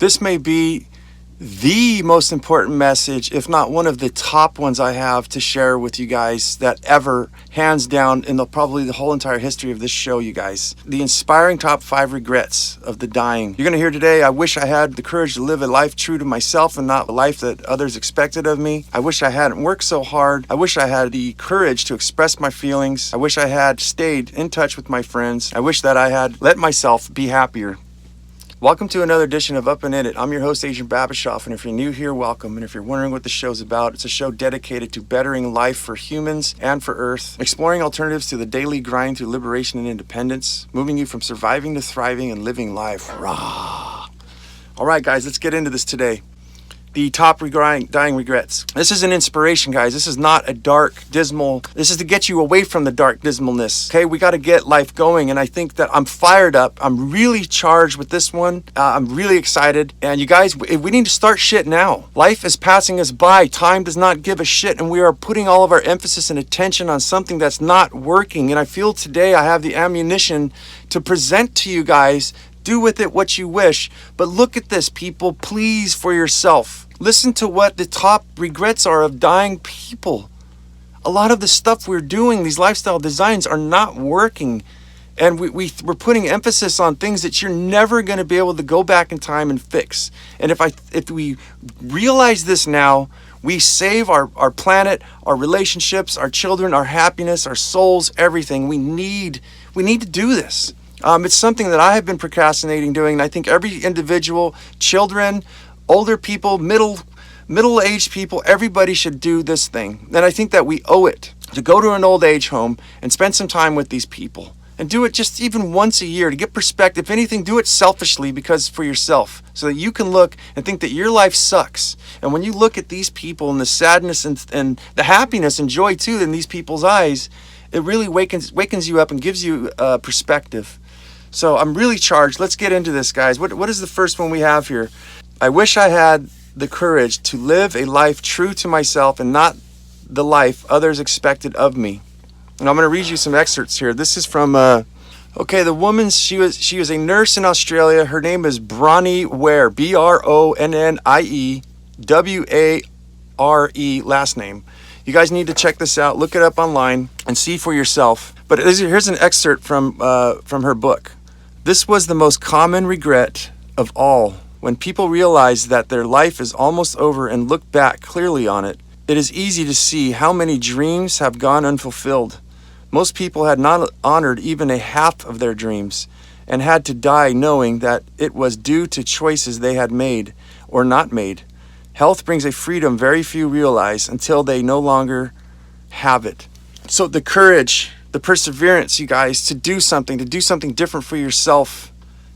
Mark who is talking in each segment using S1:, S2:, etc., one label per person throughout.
S1: This may be the most important message, if not one of the top ones I have to share with you guys that ever, hands down, in probably the whole entire history of this show, you guys. The inspiring top 5 regrets of the dying. You're going to hear today, I wish I had the courage to live a life true to myself and not a life that others expected of me. I wish I hadn't worked so hard. I wish I had the courage to express my feelings. I wish I had stayed in touch with my friends. I wish that I had let myself be happier. Welcome to another edition of Up and In It. I'm your host, Adrian Babashoff, and if you're new here, welcome. And if you're wondering what the show's about, it's a show dedicated to bettering life for humans and for Earth, exploring alternatives to the daily grind through liberation and independence, moving you from surviving to thriving and living life. Rah! All right, guys, let's get into this today. The top dying regrets. This is an inspiration, guys. This is not a dark, dismal. This is to get you away from the dark dismalness. Okay, we got to get life going, and I think that I'm fired up. I'm really charged with this one. I'm really excited, and you guys, we need to start shit now. Life is passing us by. Time does not give a shit, and we are putting all of our emphasis and attention on something that's not working. And I feel today I have the ammunition to present to you guys. Do with it what you wish, but look at this, people, please, for yourself. Listen to what the top regrets are of dying people. A lot of the stuff we're doing, these lifestyle designs, are not working. And we're putting emphasis on things that you're never going to be able to go back in time and fix. And if we realize this now, we save our planet, our relationships, our children, our happiness, our souls, everything. We need to do this. It's something that I have been procrastinating doing, and I think every individual, children, older people, middle-aged people, everybody should do this thing. And I think that we owe it to go to an old age home and spend some time with these people. And do it just even once a year to get perspective. If anything, do it selfishly, because for yourself, so that you can look and think that your life sucks. And when you look at these people and the sadness and the happiness and joy too in these people's eyes, it really wakens you up and gives you perspective. So I'm really charged. Let's get into this, guys. What is the first one we have here? I wish I had the courage to live a life true to myself and not the life others expected of me. And I'm going to read you some excerpts here. This is from, the woman, she was a nurse in Australia. Her name is Bronnie Ware, Bronnie Ware, last name. You guys need to check this out. Look it up online and see for yourself. But here's an excerpt from her book. This was the most common regret of all. When people realize that their life is almost over and look back clearly on it, it is easy to see how many dreams have gone unfulfilled. Most people had not honored even a half of their dreams and had to die knowing that it was due to choices they had made or not made. Health brings a freedom very few realize until they no longer have it. So the courage, the perseverance, you guys, to do something different for yourself,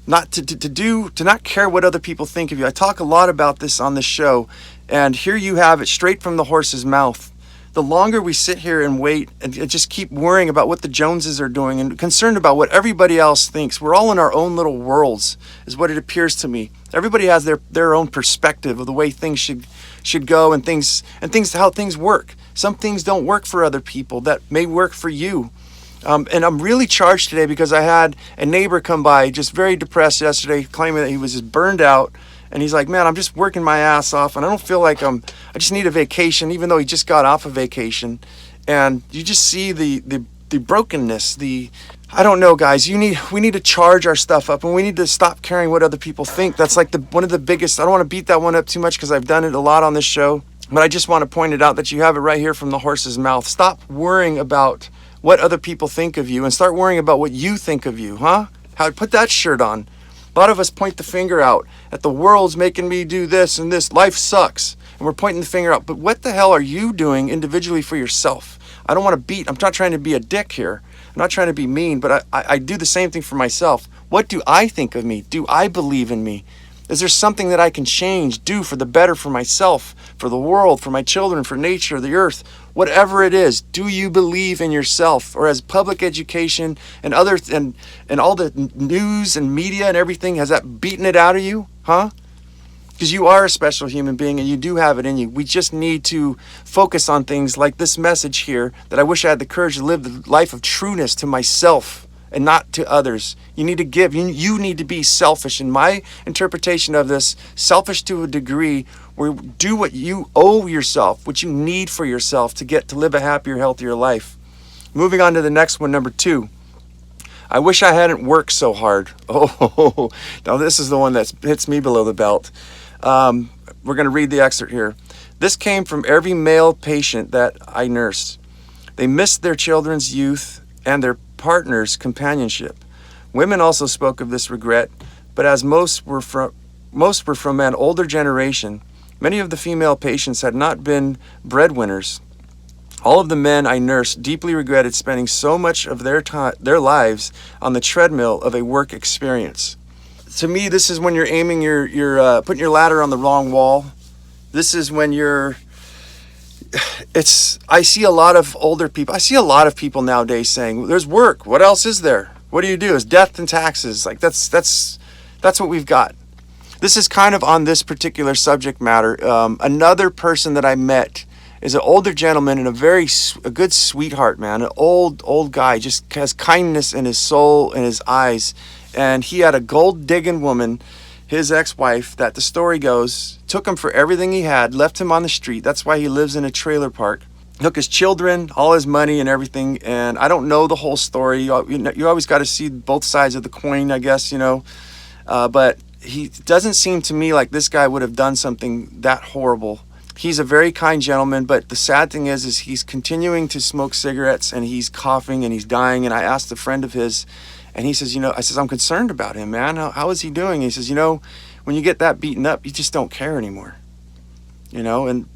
S1: not to not care what other people think of you. I talk a lot about this on this show, and here you have it straight from the horse's mouth. The longer we sit here and wait and just keep worrying about what the Joneses are doing and concerned about what everybody else thinks, we're all in our own little worlds, is what it appears to me. Everybody has their own perspective of the way things should go and how things work. Some things don't work for other people that may work for you. And I'm really charged today because I had a neighbor come by just very depressed yesterday, claiming that he was just burned out. And he's like, man, I'm just working my ass off and I don't feel like I just need a vacation, even though he just got off a vacation. And you just see the brokenness, I don't know, guys, we need to charge our stuff up and we need to stop caring what other people think. That's like one of the biggest, I don't want to beat that one up too much because I've done it a lot on this show, but I just want to point it out that you have it right here from the horse's mouth. Stop worrying about what other people think of you and start worrying about what you think of you, huh? Put that shirt on. A lot of us point the finger out at the world's making me do this and this. Life sucks. And we're pointing the finger out. But what the hell are you doing individually for yourself? I'm not trying to be a dick here. I'm not trying to be mean, but I do the same thing for myself. What do I think of me? Do I believe in me? Is there something that I can change, do for the better for myself, for the world, for my children, for nature, the earth? Whatever it is, do you believe in yourself? Or has public education and all the news and media and everything, has that beaten it out of you? Huh? Because you are a special human being and you do have it in you. We just need to focus on things like this message here, that I wish I had the courage to live the life of trueness to myself and not to others. You need to give. You need to be selfish. In my interpretation of this, selfish to a degree where you do what you owe yourself, what you need for yourself to get to live a happier, healthier life. Moving on to the next one, number 2. I wish I hadn't worked so hard. Oh, now this is the one that hits me below the belt. We're going to read the excerpt here. This came from every male patient that I nursed. They missed their children's youth and their partner's companionship. Women also spoke of this regret, but as most were from an older generation, many of the female patients had not been breadwinners. All of the men I nursed deeply regretted spending so much of their lives on the treadmill of a work experience. To me, this is when you're aiming you're putting your ladder on the wrong wall. This is when I see a lot of older people. I see a lot of people nowadays saying, there's work. What else is there? What do you do? It's death and taxes. Like that's what we've got. This is kind of on this particular subject matter. Another person that I met is an older gentleman and a good sweetheart, man. An old guy, just has kindness in his soul and his eyes. And he had a gold-digging woman, his ex-wife, that the story goes, took him for everything he had, left him on the street. That's why he lives in a trailer park. Took his children, all his money and everything. And I don't know the whole story. You always got to see both sides of the coin, I guess, But he doesn't seem to me like this guy would have done something that horrible. He's a very kind gentleman, but the sad thing is he's continuing to smoke cigarettes and he's coughing and he's dying. And I asked a friend of his, and he says, I says, I'm concerned about him, man. How is he doing? He says, when you get that beaten up, you just don't care anymore. And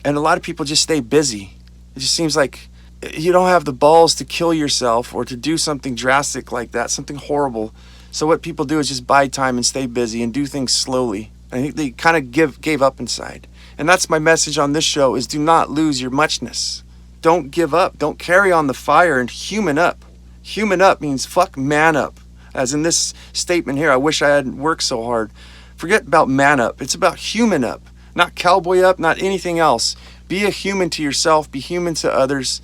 S1: a lot of people just stay busy. It just seems like you don't have the balls to kill yourself or to do something drastic like that, something horrible. So what people do is just bide time and stay busy and do things slowly. I think they kind of gave up inside. And that's my message on this show is do not lose your muchness. Don't give up. Don't carry on the fire and human up. Human up means fuck man up. As in this statement here, I wish I hadn't worked so hard. Forget about man up. It's about human up. Not cowboy up, not anything else. Be a human to yourself. Be human to others.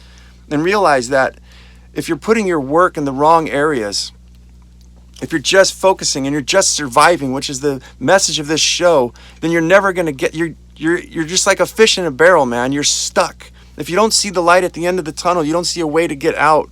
S1: And realize that if you're putting your work in the wrong areas, if you're just focusing and you're just surviving, which is the message of this show, then you're never going to get, you're just like a fish in a barrel, man. You're stuck. If you don't see the light at the end of the tunnel, you don't see a way to get out.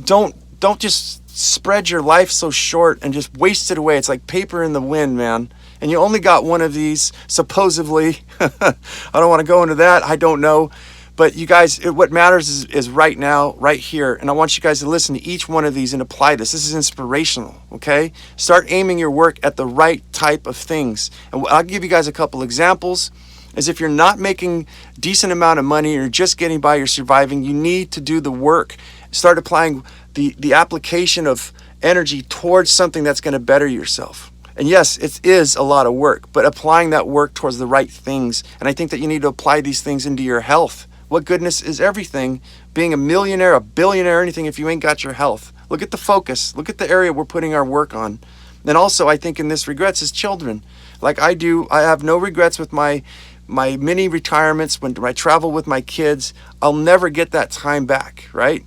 S1: Don't just spread your life so short and just waste it away. It's like paper in the wind, man. And you only got one of these, supposedly. I don't want to go into that. I don't know. But you guys, what matters is right now, right here. And I want you guys to listen to each one of these and apply this. This is inspirational, okay? Start aiming your work at the right type of things. And I'll give you guys a couple examples. Is if you're not making decent amount of money or just getting by, you're surviving, you need to do the work. Start applying the application of energy towards something that's going to better yourself. And yes, it is a lot of work, but applying that work towards the right things. And I think that you need to apply these things into your health. What goodness is everything, being a millionaire, a billionaire, anything if you ain't got your health. Look at the focus. Look at the area we're putting our work on. And also, I think in this regrets is children. Like I do, I have no regrets with my mini retirements when I travel with my kids. I'll never get that time back, right?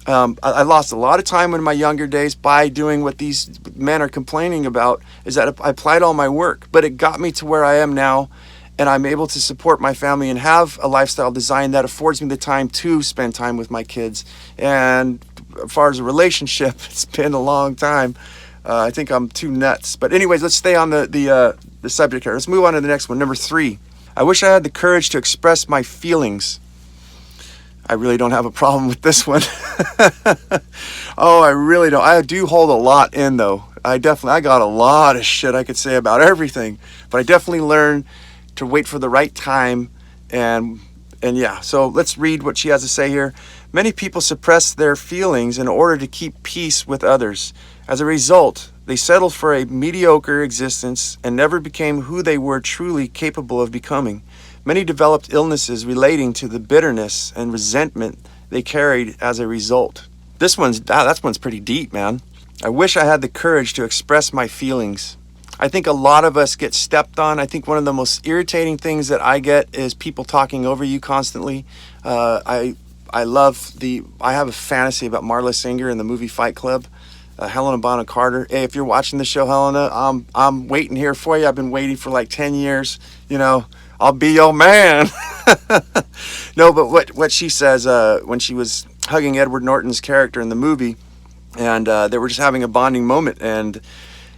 S1: I lost a lot of time in my younger days by doing what these men are complaining about, is that I applied all my work, but it got me to where I am now. And I'm able to support my family and have a lifestyle design that affords me the time to spend time with my kids. And as far as a relationship, it's been a long time. I think I'm too nuts. But anyways, let's stay on the subject here. Let's move on to the next one. Number 3. I wish I had the courage to express my feelings. I really don't have a problem with this one. Oh, I really don't. I do hold a lot in, though. I got a lot of shit I could say about everything. But I definitely learned to wait for the right time. And yeah, so let's read what she has to say here. Many people suppress their feelings in order to keep peace with others. As a result, they settled for a mediocre existence and never became who they were truly capable of becoming. Many developed illnesses relating to the bitterness and resentment they carried as a result. That one's pretty deep, man. I wish I had the courage to express my feelings. I think a lot of us get stepped on. I think one of the most irritating things that I get is people talking over you constantly. I have a fantasy about Marla Singer in the movie Fight Club. Helena Bonham Carter. Hey, if you're watching the show, Helena, I'm waiting here for you. I've been waiting for like 10 years. You know, I'll be your man. No, but what she says when she was hugging Edward Norton's character in the movie, and they were just having a bonding moment, and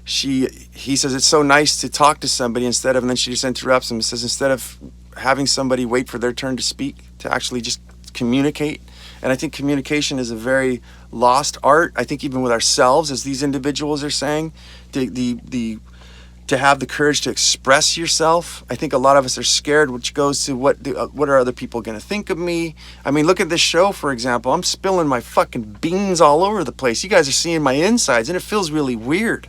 S1: he says it's so nice to talk to somebody instead of, and then she just interrupts him and says, instead of having somebody wait for their turn to speak, to actually just communicate. And I think communication is a very lost art. I think even with ourselves, as these individuals are saying, to have the courage to express yourself. I think a lot of us are scared, which goes to what are other people going to think of me? I mean, look at this show, for example. I'm spilling my fucking beans all over the place. You guys are seeing my insides, and it feels really weird.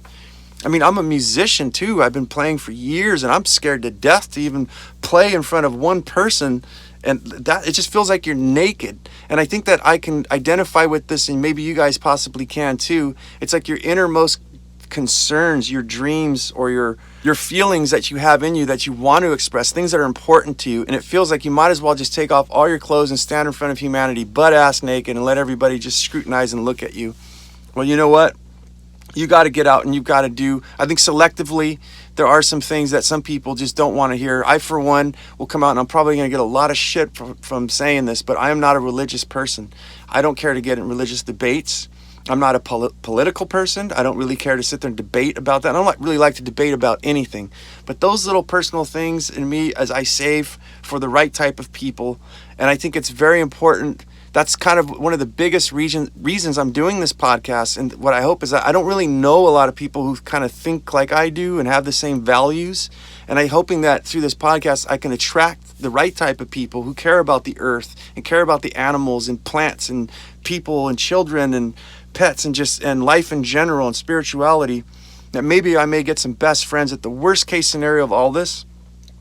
S1: I mean, I'm a musician too. I've been playing for years, and I'm scared to death to even play in front of one person. And that, it just feels like you're naked. And I think that I can identify with this, and maybe you guys possibly can too. It's like your innermost concerns, your dreams, or your feelings that you have in you that you want to express, things that are important to you. And it feels like you might as well just take off all your clothes and stand in front of humanity butt ass naked and let everybody just scrutinize and look at you. Well, you know what? You got to get out and you've got to do, I think selectively, there are some things that some people just don't want to hear. I, for one, will come out, and I'm probably going to get a lot of shit from saying this, but I am not a religious person. I don't care to get in religious debates. I'm not a political person. I don't really care to sit there and debate about that. I don't really like to debate about anything. But those little personal things in me, as I save for the right type of people, and I think it's very important. That's kind of one of the biggest reasons I'm doing this podcast. And what I hope is that I don't really know a lot of people who kind of think like I do and have the same values. And I'm hoping that through this podcast, I can attract the right type of people who care about the earth and care about the animals and plants and people and children and pets and life in general and spirituality. That maybe I may get some best friends. At the worst case scenario of all this,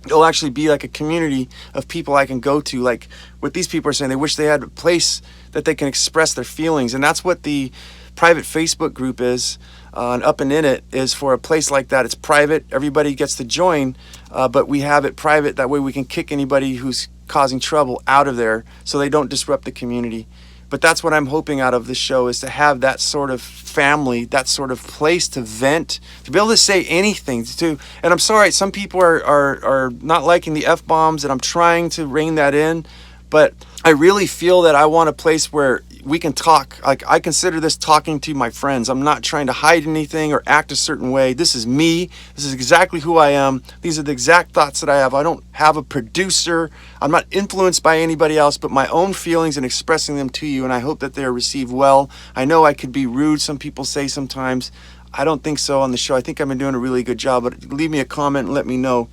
S1: it'll actually be like a community of people I can go to. Like what these people are saying, they wish they had a place that they can express their feelings. And that's what the private Facebook group is. And Up and In It is for a place like that. It's private. Everybody gets to join, but we have it private. That way we can kick anybody who's causing trouble out of there so they don't disrupt the community. But that's what I'm hoping out of this show, is to have that sort of family, that sort of place to vent, to be able to say anything. And I'm sorry, some people are not liking the F-bombs, and I'm trying to rein that in. But I really feel that I want a place where we can talk. Like, I consider this talking to my friends. I'm not trying to hide anything or act a certain way. This is me. This is exactly who I am. These are the exact thoughts that I have. I don't have a producer. I'm not influenced by anybody else, but my own feelings and expressing them to you. And I hope that they are received well. I know I could be rude, some people say sometimes. I don't think so on the show. I think I've been doing a really good job. But leave me a comment and let me know.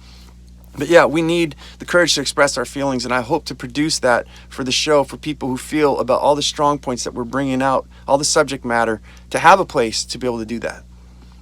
S1: But yeah, we need the courage to express our feelings, and I hope to produce that for the show, for people who feel about all the strong points that we're bringing out, all the subject matter, to have a place to be able to do that.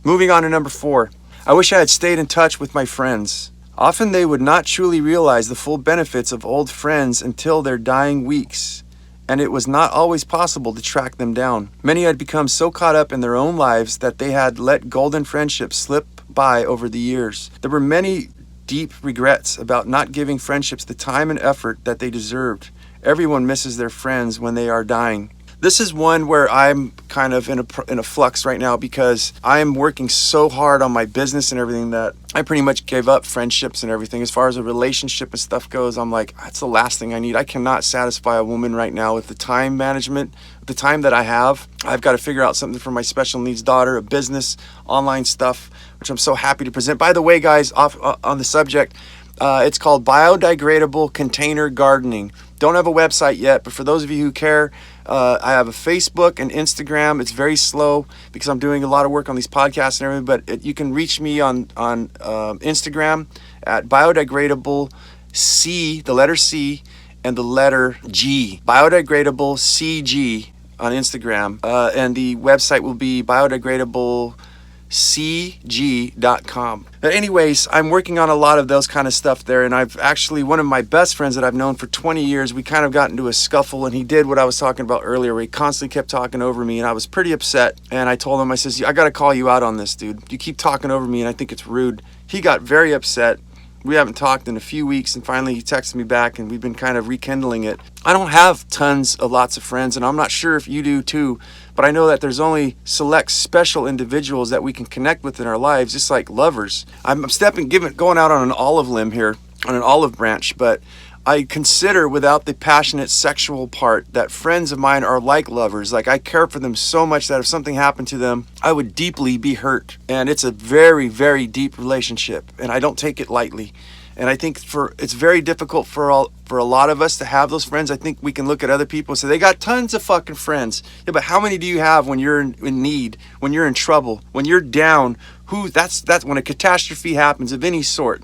S1: Moving on to number 4. I wish I had stayed in touch with my friends. Often they would not truly realize the full benefits of old friends until their dying weeks, and it was not always possible to track them down. Many had become so caught up in their own lives that they had let golden friendships slip by over the years. There were many deep regrets about not giving friendships the time and effort that they deserved. Everyone misses their friends when they are dying. This is one where I'm kind of in a flux right now, because I'm working so hard on my business and everything that I pretty much gave up friendships and everything. As far as a relationship and stuff goes, I'm like, that's the last thing I need. I cannot satisfy a woman right now with the time management, the time that I have. I've got to figure out something for my special needs daughter, a business, online stuff, which I'm so happy to present. By the way, guys, on the subject, it's called Biodegradable Container Gardening. Don't have a website yet, but for those of you who care, I have a Facebook and Instagram. It's very slow because I'm doing a lot of work on these podcasts and everything, but you can reach me on Instagram at Biodegradable C, the letter C, and the letter G. Biodegradable CG on Instagram. And the website will be biodegradablecg.com. But anyways, I'm working on a lot of those kind of stuff there, and I've actually, one of my best friends that I've known for 20 years, we kind of got into a scuffle, and he did what I was talking about earlier, where he constantly kept talking over me, and I was pretty upset. And I told him, I says, I got to call you out on this, dude. You keep talking over me, and I think it's rude. He got very upset, We haven't talked in a few weeks, and finally he texted me back, and we've been kind of rekindling it. I don't have tons of lots of friends, and I'm not sure if you do too, but I know that there's only select special individuals that we can connect with in our lives, just like lovers. I'm going out on an olive limb here, on an olive branch, but I consider, without the passionate sexual part, that friends of mine are like lovers. Like, I care for them so much that if something happened to them, I would deeply be hurt. And it's a very, very deep relationship, and I don't take it lightly. And I think it's very difficult for a lot of us to have those friends. I think we can look at other people and say, they got tons of fucking friends. Yeah, but how many do you have when you're in need, when you're in trouble, when you're down? That's when a catastrophe happens of any sort.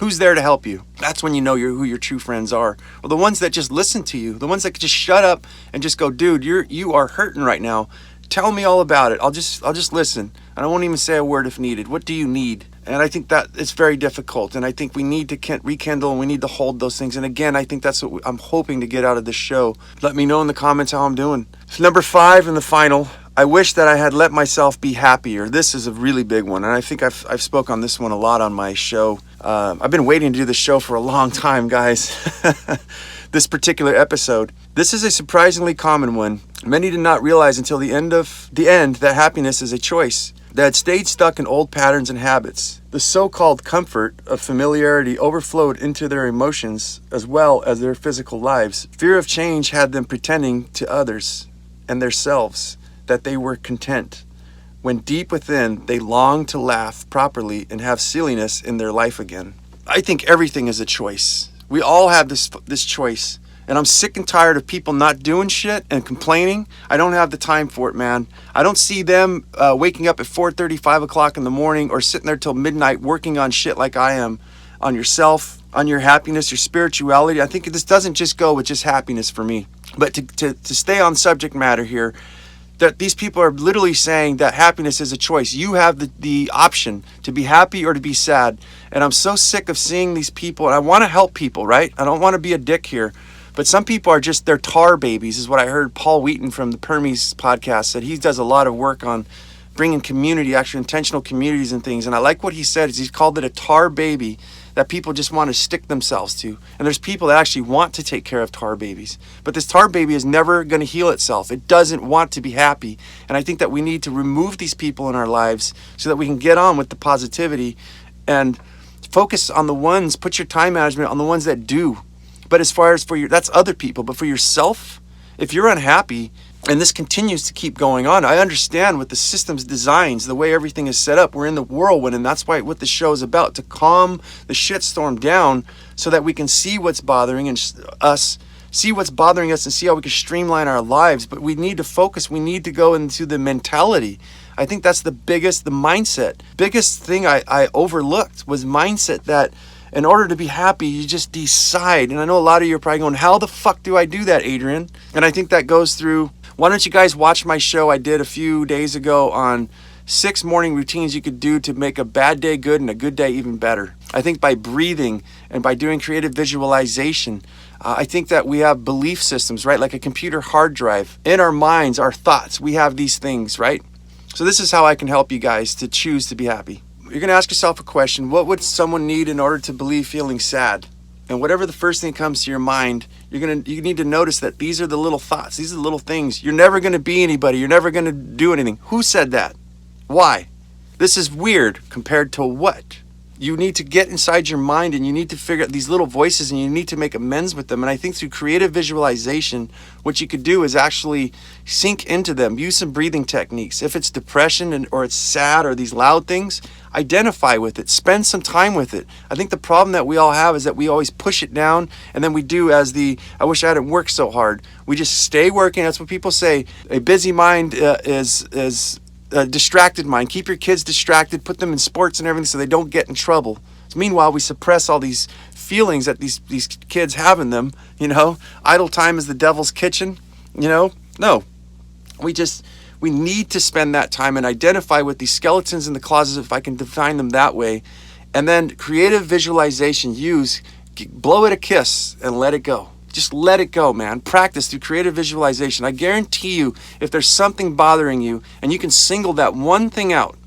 S1: Who's there to help you? That's when you know who your true friends are. Well, the ones that just listen to you, the ones that just shut up and just go, dude, you are hurting right now. Tell me all about it. I'll just listen. And I won't even say a word if needed. What do you need? And I think that it's very difficult. And I think we need to rekindle, and we need to hold those things. And again, I think that's what I'm hoping to get out of this show. Let me know in the comments how I'm doing. Number 5 and the final. I wish that I had let myself be happier. This is a really big one, and I think I've spoke on this one a lot on my show. I've been waiting to do this show for a long time, guys. This particular episode. This is a surprisingly common one. Many did not realize until the end that happiness is a choice. They had stayed stuck in old patterns and habits. The so-called comfort of familiarity overflowed into their emotions as well as their physical lives. Fear of change had them pretending to others and themselves that they were content, when deep within they longed to laugh properly and have silliness in their life again. I think everything is a choice. We all have this choice, and I'm sick and tired of people not doing shit and complaining. I don't have the time for it, man. I don't see them waking up at 4:30, 5 o'clock in the morning, or sitting there till midnight working on shit like I am, on yourself, on your happiness, your spirituality. I think this doesn't just go with just happiness for me. But to stay on subject matter here, that these people are literally saying that happiness is a choice. You have the option to be happy or to be sad. And I'm so sick of seeing these people, and I want to help people, right? I don't want to be a dick here. But some people are just, they're tar babies, is what I heard Paul Wheaton from the Permies podcast said. He does a lot of work on bringing community, actually intentional communities and things. And I like what he said, is he's called it a tar baby that people just want to stick themselves to. And there's people that actually want to take care of tar babies. But this tar baby is never going to heal itself. It doesn't want to be happy. And I think that we need to remove these people in our lives so that we can get on with the positivity and focus on the ones, put your time management on the ones that do. But as far as that's other people. But for yourself, if you're unhappy, and this continues to keep going on, I understand with the system's designs, the way everything is set up, we're in the whirlwind, and that's what this show is about, to calm the shitstorm down so that we can see what's bothering us, and see how we can streamline our lives. But we need to focus. We need to go into the mentality. I think that's the mindset. Biggest thing I overlooked was mindset, that in order to be happy, you just decide. And I know a lot of you are probably going, how the fuck do I do that, Adrian? And I think that goes through, why don't you guys watch my show I did a few days ago on 6 morning routines you could do to make a bad day good and a good day even better. I think by breathing and by doing creative visualization, I think that we have belief systems, right? Like a computer hard drive. In our minds, our thoughts, we have these things, right? So this is how I can help you guys to choose to be happy. You're going to ask yourself a question. What would someone need in order to believe feeling sad? And whatever the first thing comes to your mind, you need to notice that these are the little thoughts. These are the little things. You're never going to be anybody. You're never going to do anything. Who said that? Why? This is weird compared to what? You need to get inside your mind, and you need to figure out these little voices, and you need to make amends with them. And I think through creative visualization, what you could do is actually sink into them. Use some breathing techniques. If it's depression or it's sad or these loud things, identify with it. Spend some time with it. I think the problem that we all have is that we always push it down, and then we do I wish I hadn't worked so hard. We just stay working. That's what people say. A busy mind is a distracted mind. Keep your kids distracted, put them in sports and everything so they don't get in trouble. So meanwhile, we suppress all these feelings that these kids have in them, idle time is the devil's kitchen, No, we need to spend that time and identify with these skeletons in the closet, if I can define them that way. And then creative visualization, blow it a kiss and let it go. Just let it go, man. Practice through creative visualization. I guarantee you, if there's something bothering you and you can single that one thing out,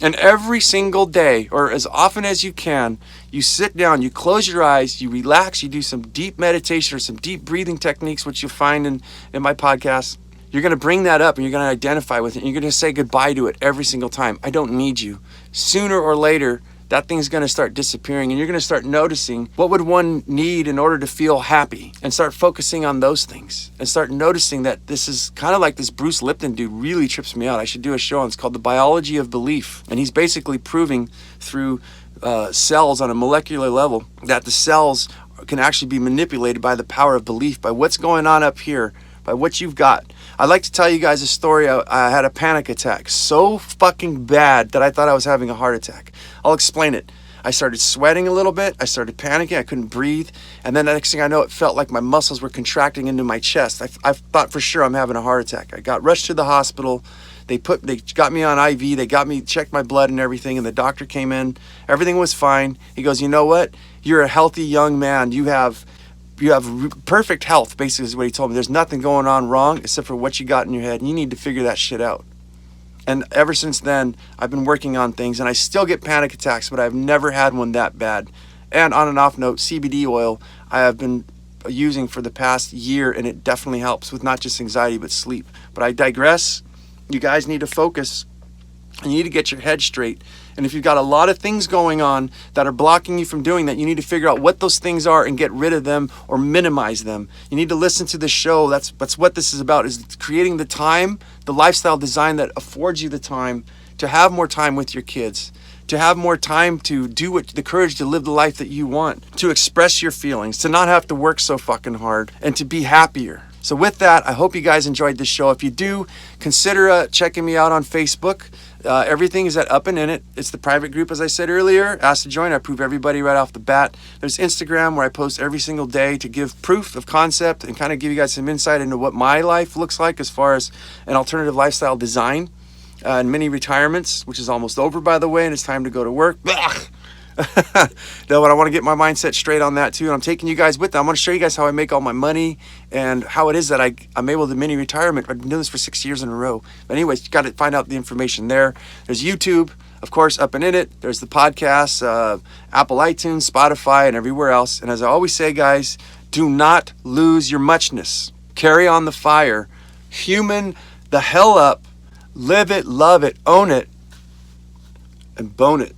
S1: And every single day, or as often as you can, you sit down, you close your eyes, you relax, you do some deep meditation or some deep breathing techniques, which you'll find in my podcast. You're going to bring that up and you're going to identify with it. And you're going to say goodbye to it every single time. I don't need you. Sooner or later, that thing's going to start disappearing, and you're going to start noticing what would one need in order to feel happy, and start focusing on those things, and start noticing that this is kind of like this Bruce Lipton dude really trips me out. I should do a show on, it's called The Biology of Belief, and he's basically proving through cells on a molecular level that the cells can actually be manipulated by the power of belief, by what's going on up here, by what you've got. I'd like to tell you guys a story. I had a panic attack so fucking bad that I thought I was having a heart attack. I'll explain it. I started sweating a little bit. I started panicking. I couldn't breathe. And then the next thing I know, it felt like my muscles were contracting into my chest. I thought for sure I'm having a heart attack. I got rushed to the hospital. They got me on IV. They checked my blood and everything. And the doctor came in. Everything was fine. He goes, you know what? You're a healthy young man. You have perfect health, basically is what he told me. There's nothing going on wrong except for what you got in your head, and you need to figure that shit out. And ever since then, I've been working on things, and I still get panic attacks, but I've never had one that bad. And on an off note, CBD oil I have been using for the past year, and it definitely helps with not just anxiety but sleep. But I digress. You guys need to focus, and you need to get your head straight. And if you've got a lot of things going on that are blocking you from doing that, you need to figure out what those things are and get rid of them or minimize them. You need to listen to the show. That's what this is about, is creating the time, the lifestyle design that affords you the time to have more time with your kids, to have more time to do the courage to live the life that you want, to express your feelings, to not have to work so fucking hard, and to be happier. So with that, I hope you guys enjoyed this show. If you do, consider checking me out on Facebook. Everything is at Up and In It. It's the private group, as I said earlier. Ask to join. I prove everybody right off the bat. There's Instagram, where I post every single day to give proof of concept and kind of give you guys some insight into what my life looks like as far as an alternative lifestyle design and mini retirements, which is almost over, by the way, and it's time to go to work. No, but I want to get my mindset straight on that too, and I'm taking you guys with that. I'm going to show you guys how I make all my money and how it is that I'm able to mini retirement. I've been doing this for 6 years in a row. But anyways, you got to find out the information there. There's YouTube, of course, Up and In It. There's the podcast, Apple iTunes, Spotify, and everywhere else. And as I always say, guys, do not lose your muchness. Carry on the fire. Human the hell up. Live it, love it, own it, and bone it.